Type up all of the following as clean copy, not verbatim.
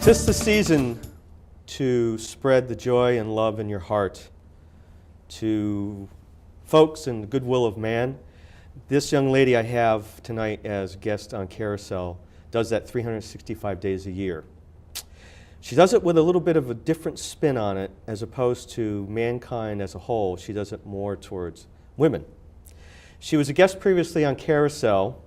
'Tis the season to spread the joy and love in your heart to folks and the goodwill of man. This young lady I have tonight as guest on Carousel does that 365 days a year. She does it with a little bit of a different spin on it as opposed to mankind as a whole. She does it more towards women. She was a guest previously on Carousel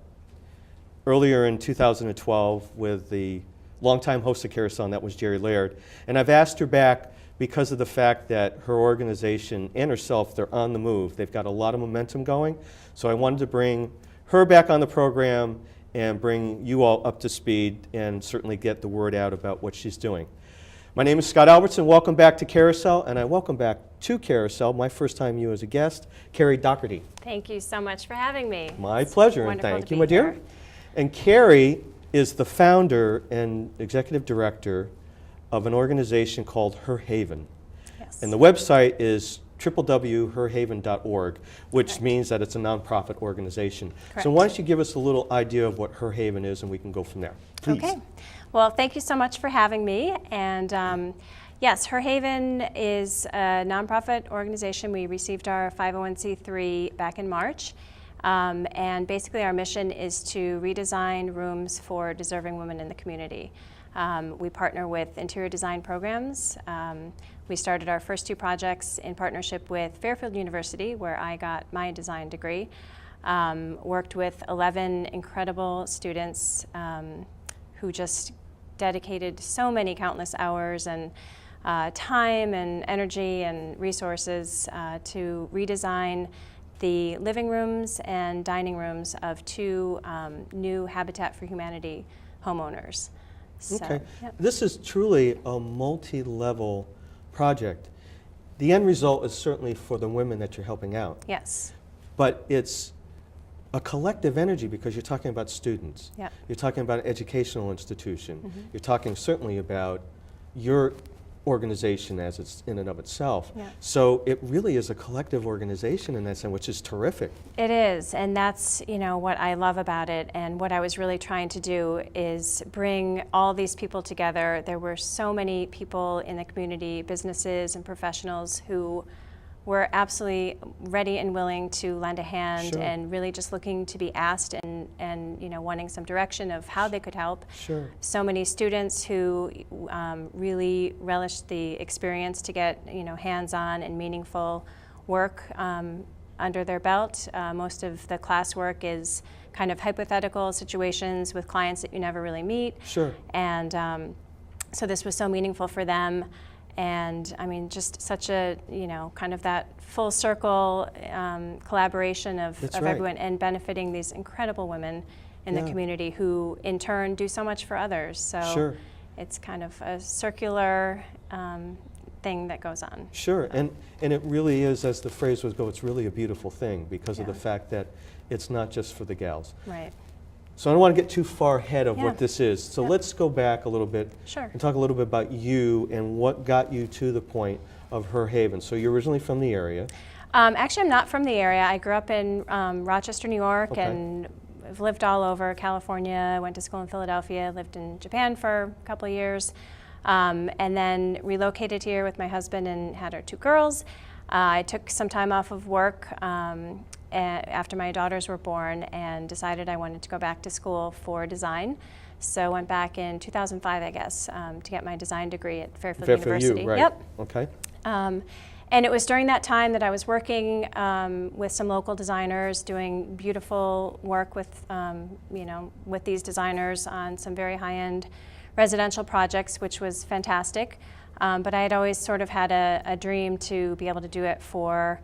earlier in 2012 with the longtime host of Carousel, and that was Jerry Laird. And I've asked her back because of the fact that her organization and herself, they're on the move. They've got a lot of momentum going. So I wanted to bring her back on the program and bring you all up to speed and certainly get the word out about what she's doing. My name is Scott Albertson. Welcome back to Carousel, and I welcome back to Carousel, my first time you as a guest, Carrey Dougherty. Thank you so much for having me. My pleasure, and thank you, my dear. And Carrey is the founder and executive director of an organization called Her Haven. Yes. And the website is www.herhaven.org, which Correct. means that it's a nonprofit organization. Correct. So why don't you give us a little idea of what Her Haven is, and we can go from there. Please. Okay. Well, thank you so much for having me. And yes, Her Haven is a nonprofit organization. We received our 501c3 back in March. And basically our mission is to redesign rooms for deserving women in the community. We partner with interior design programs. We started our first two projects in partnership with Fairfield University, where I got my design degree. Worked with 11 incredible students who just dedicated so many countless hours and time and energy and resources to redesign the living rooms and dining rooms of two new Habitat for Humanity homeowners. So, Okay. yep. This is truly a multi-level project. The end result is certainly for the women that you're helping out, Yes. but it's a collective energy because you're talking about students. Yep. You're talking about an educational institution. Mm-hmm. You're talking certainly about your organization as it's in and of itself. Yeah. So it really is a collective organization in that sense, which is terrific. It is, and that's what I love about it. And what I was really trying to do is bring all these people together. There were so many people in the community, businesses and professionals, who were absolutely ready and willing to lend a hand. Sure. And really just looking to be asked and wanting some direction of how they could help. Sure. So many students who really relished the experience to get hands-on and meaningful work under their belt. Most of the classwork is kind of hypothetical situations with clients that you never really meet. Sure. And so this was so meaningful for them. And I mean, just such a, kind of that full circle collaboration of That's right. everyone, and benefiting these incredible women in the community who in turn do so much for others. So Sure. it's kind of a circular thing that goes on. Sure, and it really is, as the phrase would go, it's really a beautiful thing because of the Yeah. fact that it's not just for the gals. Right. So I don't want to get too far ahead of Yeah. what this is. So Yeah. let's go back a little bit Sure. and talk a little bit about you and what got you to the point of Her Haven. So you're originally from the area. Actually, I'm not from the area. I grew up in Rochester, New York, Okay. and I've lived all over California. Went to school in Philadelphia, lived in Japan for a couple of years, and then relocated here with my husband and had our two girls. I took some time off of work after my daughters were born and decided I wanted to go back to school for design. So I went back in 2005, I guess, to get my design degree at Fairfield University. right. Yep. Okay. And it was during that time that I was working with some local designers, doing beautiful work with, with these designers on some very high-end residential projects, which was fantastic. But I had always sort of had a dream to be able to do it for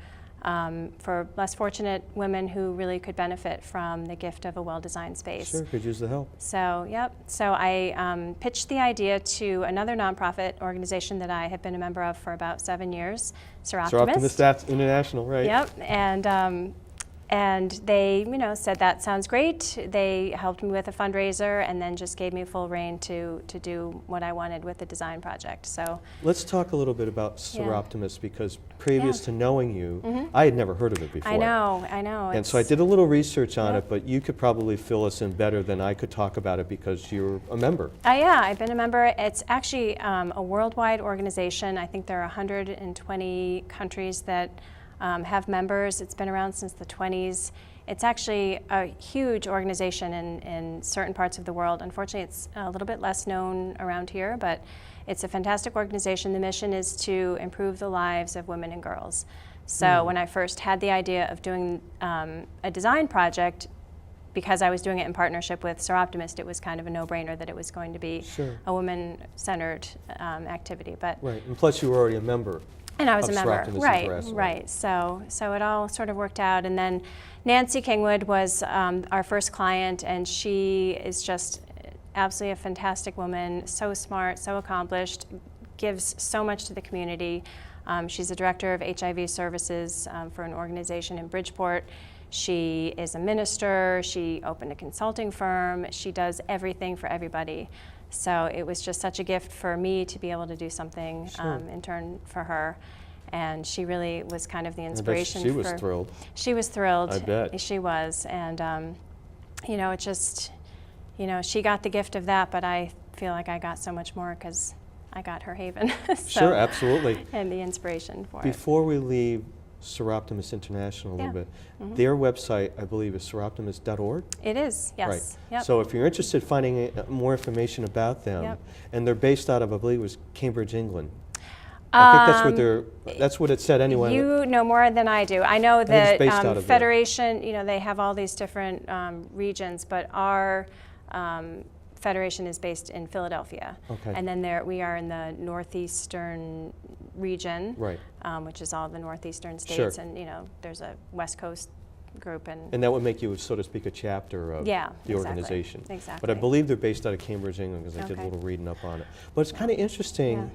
less fortunate women who really could benefit from the gift of a well-designed space. Sure, could use the help. So, yep. So I pitched the idea to another nonprofit organization that I have been a member of for about 7 years, Sir So Optimist. Optimist International, right? Yep. And And they, said that sounds great. They helped me with a fundraiser and then just gave me full reign to do what I wanted with the design project. So let's talk a little bit about Seroptimus, because previous to knowing you, I had never heard of it before. I know. And so I did a little research on it, but you could probably fill us in better than I could talk about it because you're a member. Yeah, I've been a member. It's actually a worldwide organization. I think there are 120 countries that have members. It's been around since the 20s. It's actually a huge organization in certain parts of the world. Unfortunately, it's a little bit less known around here, but it's a fantastic organization. The mission is to improve the lives of women and girls. So when I first had the idea of doing a design project, because I was doing it in partnership with Seroptimus, it was kind of a no-brainer that it was going to be a woman-centered activity. But right, and plus you were already a member. And I was a member, Seroptimus right. So it all sort of worked out. And then Nancy Kingwood was our first client, and she is just absolutely a fantastic woman, so smart, so accomplished, gives so much to the community. She's the director of HIV services for an organization in Bridgeport. She is a minister. She opened a consulting firm. She does everything for everybody. So it was just such a gift for me to be able to do something in turn for her. And she really was kind of the inspiration. She was thrilled. She was thrilled. I bet. She was. And, it just, she got the gift of that, but I feel like I got so much more because I got her haven. Sure, absolutely. And the inspiration for it. Before we leave Seroptimus International a little bit, their website, I believe, is seroptimus.org? It is, yes. Right. Yep. So if you're interested in finding more information about them, and they're based out of, I believe it was Cambridge, England. I think that's what it said anyway. You know more than I do. I know that Federation, there. They have all these different regions, but our Federation is based in Philadelphia. Okay. And then we are in the northeastern region, right. Which is all the northeastern states, and there's a West Coast group. And that would make you, so to speak, a chapter of the organization. Exactly. But I believe they're based out of Cambridge, England, because I did a little reading up on it. But it's kind of interesting,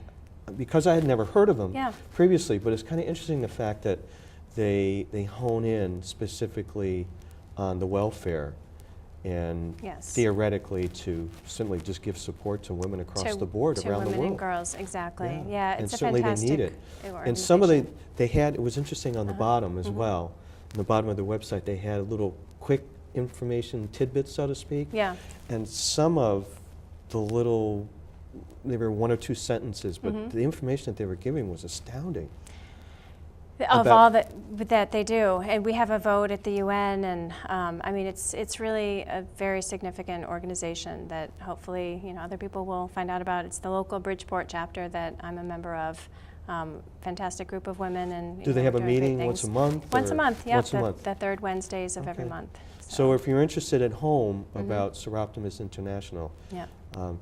because I had never heard of them previously, but it's kind of interesting the fact that they hone in specifically on the welfare and theoretically to simply just give support to women across the board around the world. To women and girls, exactly. Yeah, it's and certainly fantastic they need it. And some of they had, it was interesting on the bottom as well. On the bottom of their website, they had a little quick information tidbits, so to speak. Yeah. And some of the little, they were 1 or 2 sentences, but the information that they were giving was astounding. Of all that they do, and we have a vote at the UN, and I mean it's really a very significant organization that hopefully other people will find out about. It's the local Bridgeport chapter that I'm a member of. Fantastic group of women, and do they have a meeting once a month? Once a month, yeah. Once a month. The third Wednesdays of every month. So if you're interested at home about Seroptimus International,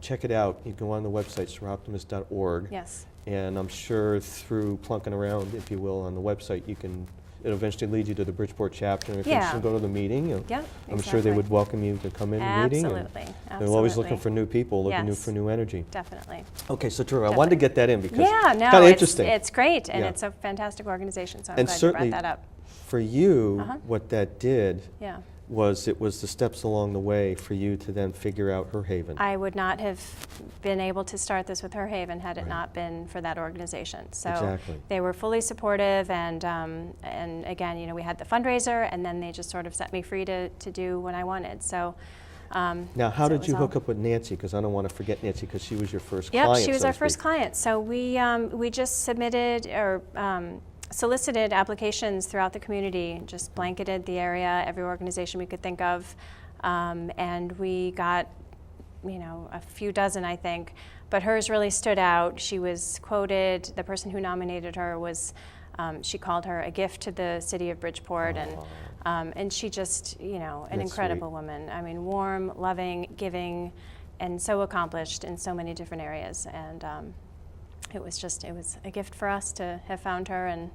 check it out. You go on the website seroptimus.org. Yes. And I'm sure through plunking around, if you will, on the website, it'll eventually lead you to the Bridgeport chapter. And if you're interested, go to the meeting. I'm sure they would welcome you to come in the meeting. Absolutely. They're always looking for new people, looking for new energy. Definitely. Okay, so Drew, I wanted to get that in because it's kind of interesting. It's great, and it's a fantastic organization, so I'm glad you brought that up. For you, what that did was it was the steps along the way for you to then figure out Her Haven. I would not have been able to start this with Her Haven had it not been for that organization. So they were fully supportive, and again, we had the fundraiser, and then they just sort of set me free to do what I wanted. So. Now, how did you hook up with Nancy? Because I don't want to forget Nancy, because she was your first client. Yep, she was our first client. So we just submitted or solicited applications throughout the community, just blanketed the area, every organization we could think of, and we got, a few dozen, I think, but hers really stood out. She was quoted, the person who nominated her was, she called her a gift to the city of Bridgeport, and she just, an incredible woman. I mean, warm, loving, giving, and so accomplished in so many different areas, and it was a gift for us to have found her and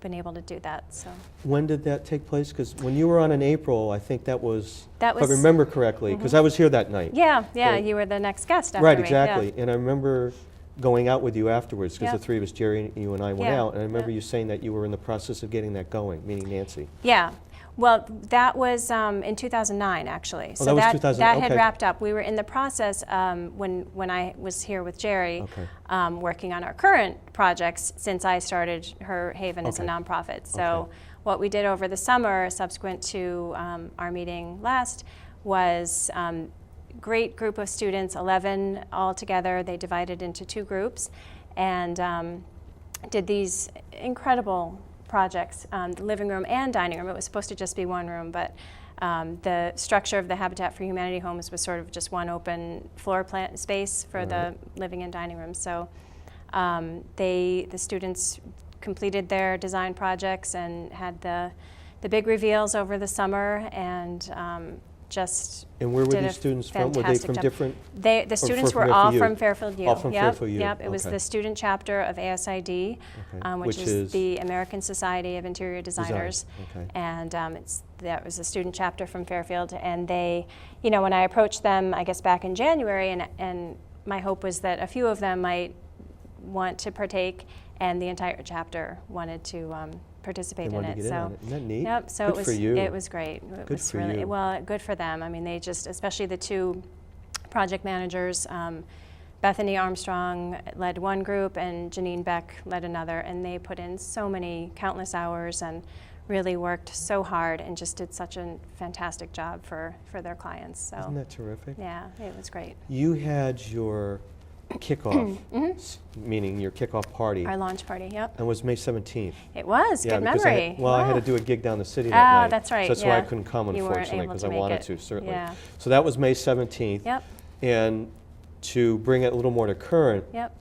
been able to do that. So when did that take place? Because when you were on in April, I think that was if I remember correctly, because I was here that night. Yeah, you were the next guest after me. Right, me. exactly. And I remember going out with you afterwards, because the three of us, Jerry, you and I, went out, and I remember you saying that you were in the process of getting that going, meaning Nancy. Yeah. Well, that was in 2009, actually. Oh, that was 2000. That had Okay. wrapped up. We were in the process when I was here with Jerry, Okay. working on our current projects since I started Her Haven as a Okay. nonprofit. So Okay. what we did over the summer, subsequent to our meeting last, was great group of students, 11 all together. They divided into 2 groups and did these incredible projects, the living room and dining room. It was supposed to just be one room, but the structure of the Habitat for Humanity homes was sort of just one open floor plan space for the living and dining room. So the students completed their design projects and had the big reveals over the summer, and just And where were did a these students from? Were they fantastic from job. different? The students were from all FAU? from Fairfield U. All from Yep, Fairfield U. Yep, it was Okay. the student chapter of ASID, which is the American Society of Interior Designers. Okay. And that was a student chapter from Fairfield. And they, when I approached them, I guess back in January, and my hope was that a few of them might want to partake, and the entire chapter wanted to participate They in wanted it. to get in on it. Isn't that neat? Yep. So Good it was for you. it was great. It Good was for really you. well, good for them. I mean, they just, especially the 2 project managers, Bethany Armstrong led one group and Janine Beck led another, and they put in so many countless hours and really worked so hard and just did such a fantastic job for their clients. So Isn't that terrific? yeah, it was great. You had your kickoff, meaning your kickoff party, Our launch party, yep. and it was May 17th. It was, Yeah, good because memory. I had Wow. to do a gig down the city that night. That's right, So that's why I yeah. couldn't come, You weren't unfortunately, able because to I make wanted it. to, certainly. Yeah. So that was May 17th. Yep, And to bring it a little more to current, yep.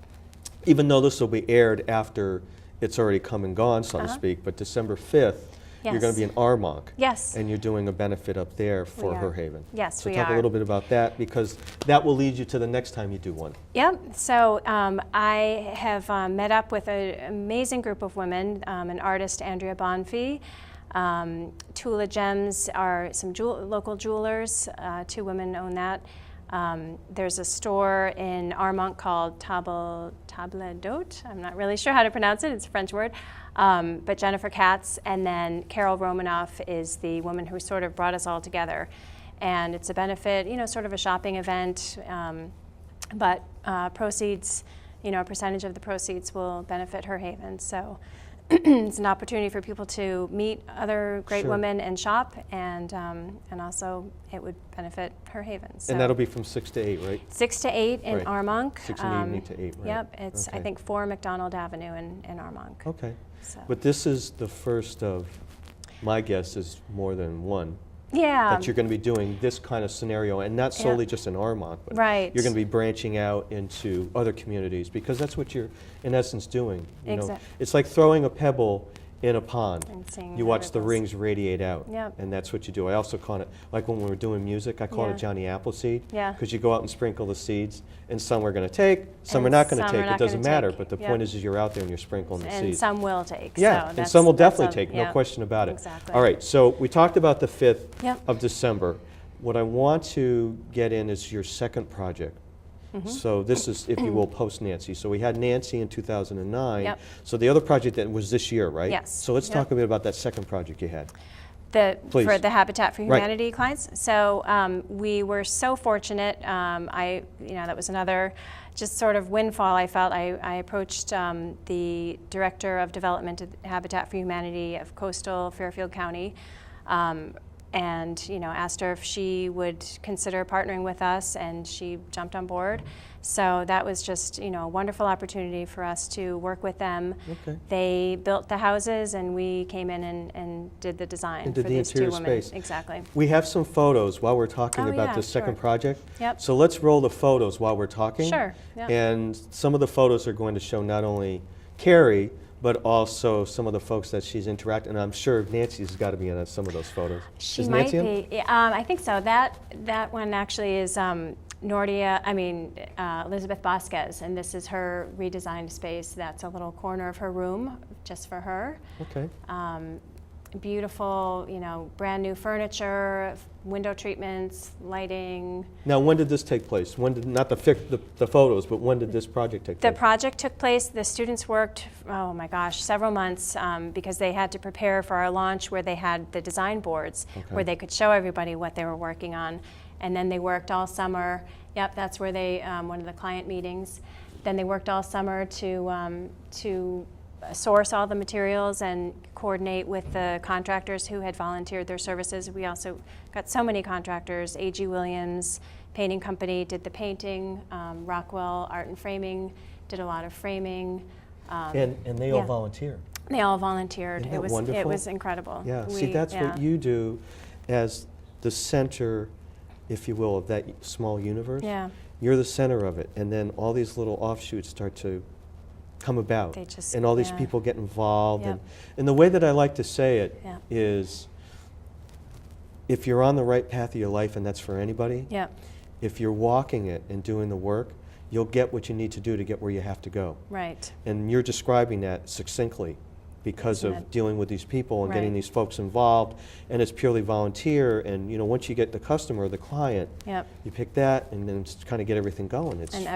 even though this will be aired after it's already come and gone, so to speak, but December 5th, you're going to be in Armonk. Yes. And you're doing a benefit up there for We are. Her Haven. Yes, so we talk are. a little bit about that, because that will lead you to the next time you do one. Yep. So I have met up with an amazing group of women, an artist, Andrea Bonfy. Tula Gems are some local jewelers. 2 women own that. There's a store in Armonk called Table d'Hôte. I'm not really sure how to pronounce it. It's a French word. But Jennifer Katz, and then Carol Romanoff is the woman who sort of brought us all together. And it's a benefit, sort of a shopping event, but proceeds, a percentage of the proceeds will benefit Her Haven. So it's an opportunity for people to meet other great Sure. women and shop, and also it would benefit Her Haven. So And that'll be from 6 to 8, right? 6 to 8 in Right. Armonk. 6 in the evening to 8, right? Yep, it's I Okay. think 4 McDonald Avenue in Armonk. Okay. So. But this is the first of, my guess is more than one, Yeah. that you're going to be doing this kind of scenario, and not solely just in Armonk, but Right. you're going to be branching out into other communities, because that's what you're, in essence, doing. It's like throwing a pebble in a pond. And seeing You the watch the ripples. rings radiate out, Yep. and that's what you do. I also call it, like when we were doing music, I call Yeah. it Johnny Appleseed, Yeah. because you go out and sprinkle the seeds, and some we're going to take, some And are not going some to are take. It not doesn't gonna matter, take. but the Yep. point is you're out there and you're sprinkling the And seeds. some will take. Yeah, so and that's- some will that's definitely take, no yeah. question about it. Exactly. All right, so we talked about the 5th Yep. of December. What I want to get in is your second project. Mm-hmm. So this is, if you will, post-Nancy. So we had Nancy in 2009. Yep. So the other project that was this year, right? Yes. So let's Yep. talk a bit about that second project you had. For Please. the Habitat for Right. Humanity clients. So we were so fortunate. That was another just sort of windfall I felt. I approached the Director of Development at Habitat for Humanity of Coastal Fairfield County, and asked her if she would consider partnering with us, and she jumped on board. So that was just a wonderful opportunity for us to work with them. Okay. They built the houses, and we came in and did the design And did for the these interior 2 women. space. Exactly. We have some photos while we're talking Oh, about yeah, this second sure. project. Yep. So let's roll the photos while we're talking. Sure, yep. And some of the photos are going to show not only Carrey, but also some of the folks that she's interacting. And I'm sure Nancy's got to be in some of those photos. She Is might Nancy in? be. I think so. That one actually is Elizabeth Vasquez, and this is her redesigned space. That's a little corner of her room just for her. Okay. beautiful, brand new furniture, window treatments, lighting. Now, when did this take place? When did, not the photos, but when did this project take The place? project took place, the students worked, oh my gosh, several months because they had to prepare for our launch where they had the design boards where they could show everybody what they were working on. And then they worked all summer. Yep, that's where they, one of the client meetings. Then they worked all summer to source all the materials and coordinate with the contractors who had volunteered their services. We also got so many contractors. A.G. Williams Painting Company did the painting. Rockwell Art and Framing did a lot of framing. And they all volunteer. They all volunteered. Isn't that wonderful? It was incredible. Yeah, see, that's what you do as the center, if you will, of that small universe. Yeah. You're the center of it, and then all these little offshoots start to come about, and all these people get involved. And the way that I like to say it is, if you're on the right path of your life, and that's for anybody, if you're walking it and doing the work, you'll get what you need to do to get where you have to go. Right. And you're describing that succinctly because of dealing with these people and getting these folks involved, and it's purely volunteer. And once you get the customer, the client, you pick that and then kind of get everything going. It's, and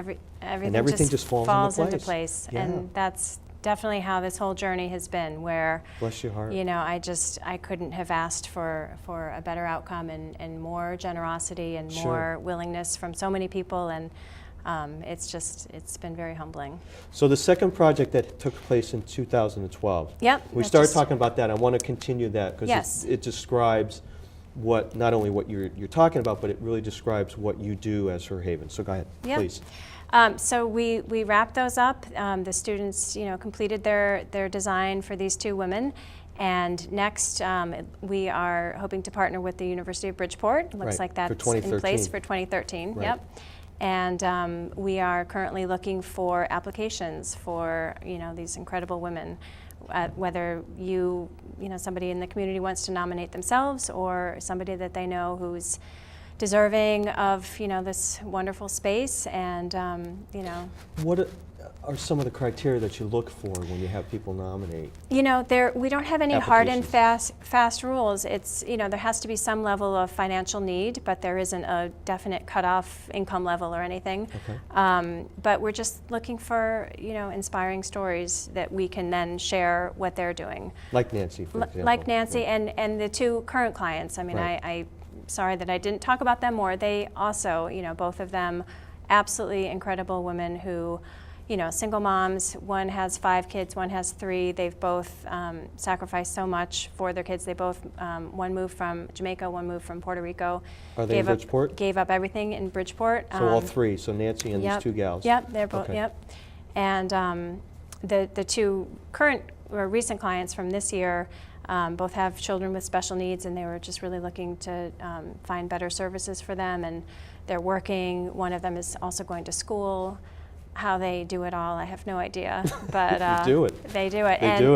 everything just falls into place. And that's definitely how this whole journey has been, where, bless your heart, I couldn't have asked for a better outcome and more generosity and more willingness from so many people. And it's been very humbling. So the second project that took place in 2012. We started talking about that. I want to continue that because it describes not only what you're talking about, but it really describes what you do as Her Haven. So go ahead, please. So we wrapped those up. The students, completed their design for these two women. And next, we are hoping to partner with the University of Bridgeport. Looks like that's in place for 2013. And we are currently looking for applications for these incredible women. Whether somebody in the community wants to nominate themselves, or somebody that they know who's deserving of this wonderful space. And what are some of the criteria that you look for when you have people nominate? We don't have any hard and fast rules. It's there has to be some level of financial need, but there isn't a definite cutoff income level or anything. But we're just looking for inspiring stories that we can then share what they're doing. Like Nancy, for example. Like Nancy and the two current clients. I mean, I'm sorry that I didn't talk about them more. They also, both of them, absolutely incredible women who, single moms. One has 5 kids, one has 3. They've both sacrificed so much for their kids. They both, one moved from Jamaica, one moved from Puerto Rico. Are they in Bridgeport? Gave up everything in Bridgeport. So all 3, so Nancy and these 2 gals. Yep, they're both, And the 2 current or recent clients from this year both have children with special needs, and they were just really looking to find better services for them. And they're working. One of them is also going to school. How they do it all, I have no idea. But they do it. They do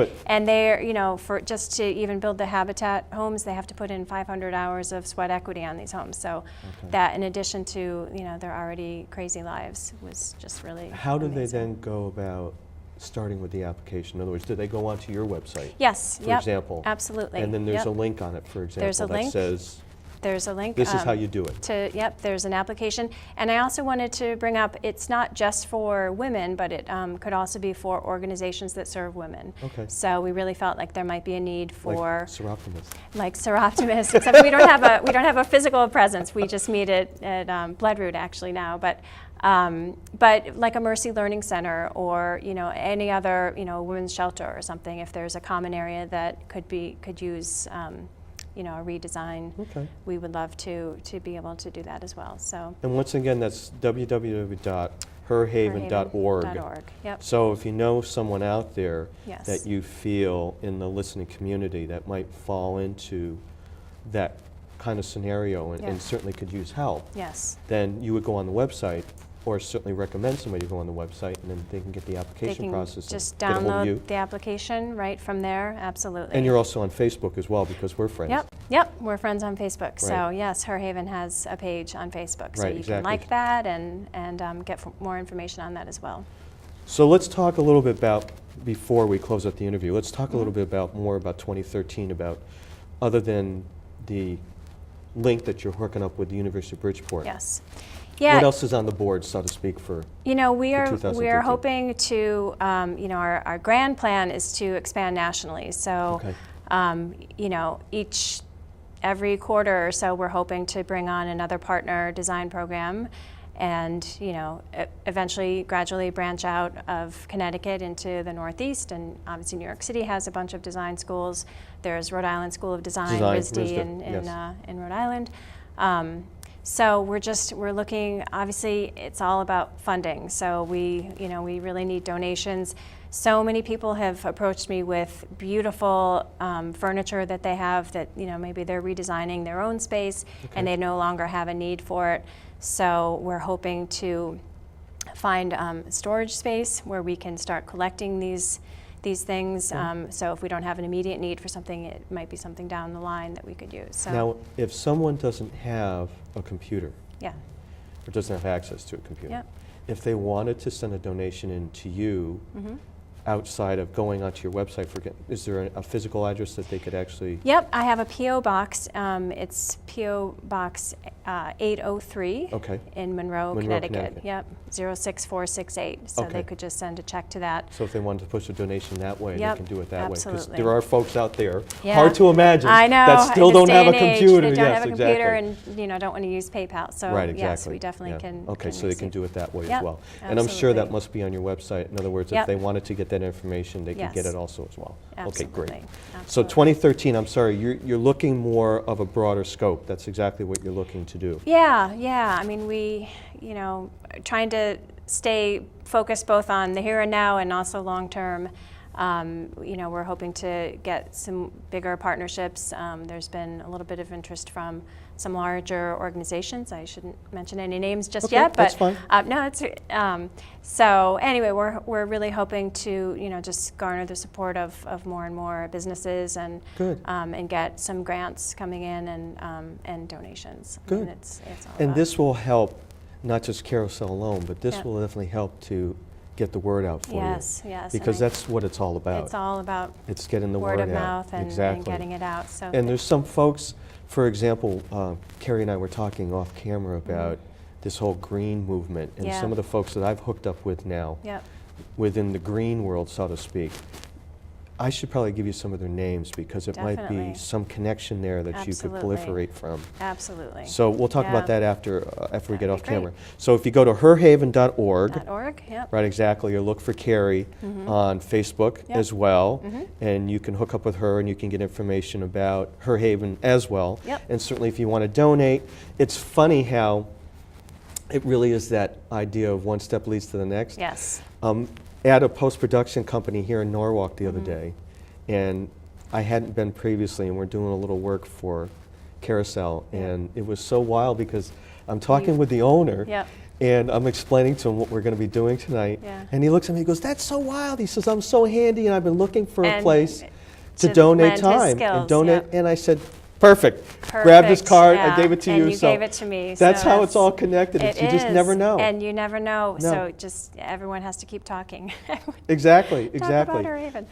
it. And they're, for just to even build the Habitat homes, they have to put in 500 hours of sweat equity on these homes. So that, in addition to their already crazy lives, was just really How do amazing. they then go about starting with the application? In other words, do they go onto your website? Yes. For example. Absolutely. And then there's a link on it, for example, there's a that link. says. There's a link. This is how you do it. There's an application. And I also wanted to bring up, it's not just for women, but it could also be for organizations that serve women. So we really felt like there might be a need for Like Seroptimus, except we don't have a physical presence. We just meet at Bloodroot actually now, but like a Mercy Learning Center, or any other women's shelter or something. If there's a common area that could use a redesign, we would love to be able to do that as well. So. And once again, that's www.herhaven.org. So if you know someone out there that you feel in the listening community that might fall into that kind of scenario and certainly could use help, then you would go on the website, or certainly recommend somebody to go on the website, and then they can get the application process. Just and get a hold of you. download the application right from there. Absolutely. And you're also on Facebook as well, because we're friends. Yep, we're friends on Facebook. So yes, Her Haven has a page on Facebook, so you can like that and get more information on that as well. So let's talk a little bit about, before we close out the interview, let's talk a little bit more about 2013, about other than the link that you're hooking up with the University of Bridgeport. Yes. Yeah. What else is on the board, so to speak, for You know, we are 2013? hoping to, you know, our grand plan is to expand nationally. So, Okay. you know, every quarter or so, we're hoping to bring on another partner design program, and you know, eventually, gradually branch out of Connecticut into the Northeast. And obviously, New York City has a bunch of design schools. There's Rhode Island School of Design, RISD, in Rhode Island. So we're looking, obviously it's all about funding. So we really need donations. So many people have approached me with beautiful furniture that they have that, you know, maybe they're redesigning their own space and they no longer have a need for it. So we're hoping to find storage space where we can start collecting these things. So if we don't have an immediate need for something, it might be something down the line that we could use. So Now, if someone doesn't have a computer, yeah. or doesn't have access to a computer, Yep. if they wanted to send a donation in to you, outside of going onto your website, is there a physical address that they could actually? Yep, I have a P.O. box. It's P.O. Box 803 in Monroe, Connecticut. Yep, 06468. So they could just send a check to that. So if they wanted to push a donation that way, they can do it that way. Because Absolutely. there are folks out there, hard to imagine, I know, that still in this don't have a day and age, computer. They don't Yes, have a exactly. computer and don't want to use PayPal. So Right, exactly. yes, we definitely can. Okay, so they can do it that way as Yep, well. And I'm sure that absolutely. must be on your website. In other words, if Yep. they wanted to get that information, they could get Yes. it also as well. Absolutely. Okay, great. So Absolutely. 2013, I'm sorry, you're looking more of a broader scope. That's exactly what you're looking to do. Yeah. I mean, we, trying to stay focused both on the here and now and also long term. We're hoping to get some bigger partnerships. There's been a little bit of interest from some larger organizations. I shouldn't mention any names just yet, but that's fine. no, it's so anyway, we're really hoping to just garner the support of more and more businesses and Good. And get some grants coming in and donations. Good. And it's all And about- this will help, not just Carousel alone, but this Yeah. will definitely help to get the word out for Yes. you. and Because I- that's what it's all about. It's all about It's getting the word word of out. mouth and Exactly. getting it out. So And there's some folks, for example, Carrie and I were talking off camera about this whole green movement, and Yeah. some of the folks that I've hooked up with now, Yep. within the green world, so to speak. I should probably give you some of their names because it might Definitely. be some connection there that Absolutely. you could proliferate from. Absolutely. So we'll talk about Yeah. that after we get That'd off be great. camera. So if you go to herhaven.org, .org. Yep. right, exactly, you look for Carrie on Facebook Yep. as well, and you can hook up with her and you can get information about Her Haven as well. Yep. And certainly if you want to donate, it's funny how it really is that idea of one step leads to the next. Yes. At a post-production company here in Norwalk the other day, and I hadn't been previously, and we're doing a little work for Carousel, and it was so wild because I'm talking with the owner, Yep. and I'm explaining to him what we're going to be doing tonight, Yeah. and he looks at me, he goes, "That's so wild." He says, "I'm so handy, and I've been looking for a And place to to donate lend his time and skills, donate." yep. And I said, "Perfect. Grab this Perfect, card. yeah. I gave it to you." And you so gave it to me. That's so how it's all connected. It You just never is, know. And you never know. No. So just everyone has to keep talking. Exactly. Talk Exactly. about Her Haven.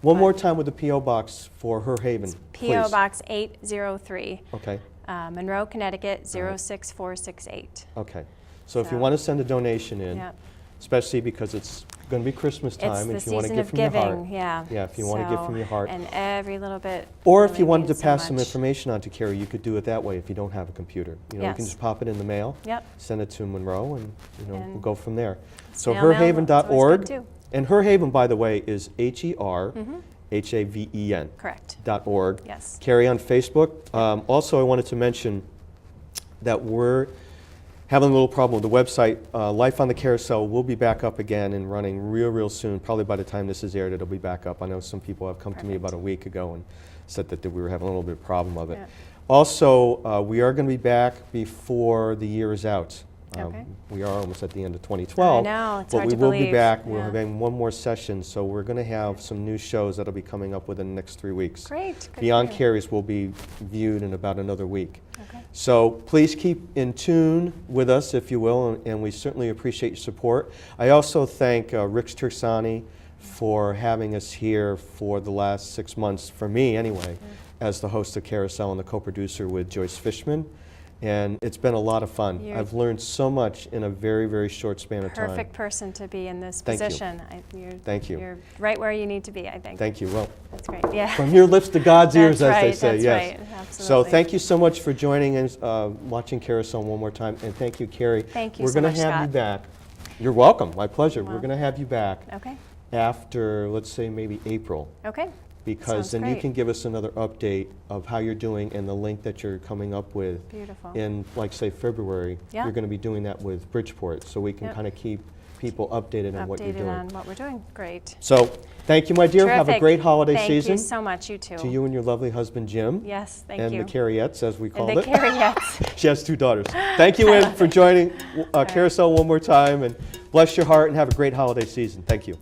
One But- more time with the P.O. box for Her Haven, P.O. please. Box 803, Okay. Monroe, Connecticut 06468. Okay. So if you So- want to send a donation in, Yep. especially because it's going to be Christmas It's time, the if you want to season give of from your heart. giving, yeah. Yeah, if you want to give So- from your heart. And every little bit. Or if really you wanted to means so pass some much. information on to Carrie, you could do it that way if you don't have a computer. You can Yes. just pop it in the mail, Yep. send it to Monroe, and we'll And go from there. So snail mail is always herhaven.org. good, too. And Her Haven, by the way, is HERHAVEN. Correct. .org. Yes. Carrie on Facebook. Also, I wanted to mention that we're having a little problem with the website. Life on the Carousel will be back up again and running real soon. Probably by the time this is aired, it'll be back up. I know some people have come to me Perfect. about a week ago and said that we were having a little bit of problem of it. Yeah. Also, we are going to be back before the year is out. Okay. We are almost at the end of 2012. I know, it's but hard we to will be believe. back. We're Yeah. having one more session, so we're going to have some new shows that'll be coming up within the next 3 weeks. Great. Good Beyond for you. Carrie's will be viewed in about another week. Okay. So please keep in tune with us, if you will, and we certainly appreciate your support. I also thank Rick Tersani for having us here for the last 6 months, for me anyway, as the host of Carousel and the co-producer with Joyce Fishman. And it's been a lot of fun. You're- I've learned so much in a very, very short span of time. Perfect person to be in this Thank you. position. Thank you. You're right where you need to be, I think. Thank you. Well, That's great. Yeah. from your lips to God's ears, That's as they right, say. that's Yes. right. So Absolutely. thank you so much for joining us, watching Carousel one more time, and thank you, Carrie. Thank you We're so gonna much, have Scott. you back. You're welcome. My pleasure. We're Well. going to have you back Okay. after, let's say, maybe April, Okay. because Sounds then you great. can give us another update of how you're doing and the link that you're coming up with. Beautiful. In, like, say, February. Yeah. You're going to be doing that with Bridgeport, so we can Yep. kind of keep people updated on what you're Updated doing. on what we're doing. Great. So, thank you, my dear. Have a Terrific. great holiday Thank season. you so much. You too. To you and your lovely husband, Jim. Yes, thank and you. the Carriettes, as we And called the it. Carriettes. She has 2 daughters. Thank you, Ann, for joining Carousel one more time, and bless your heart and have a great holiday season. Thank you.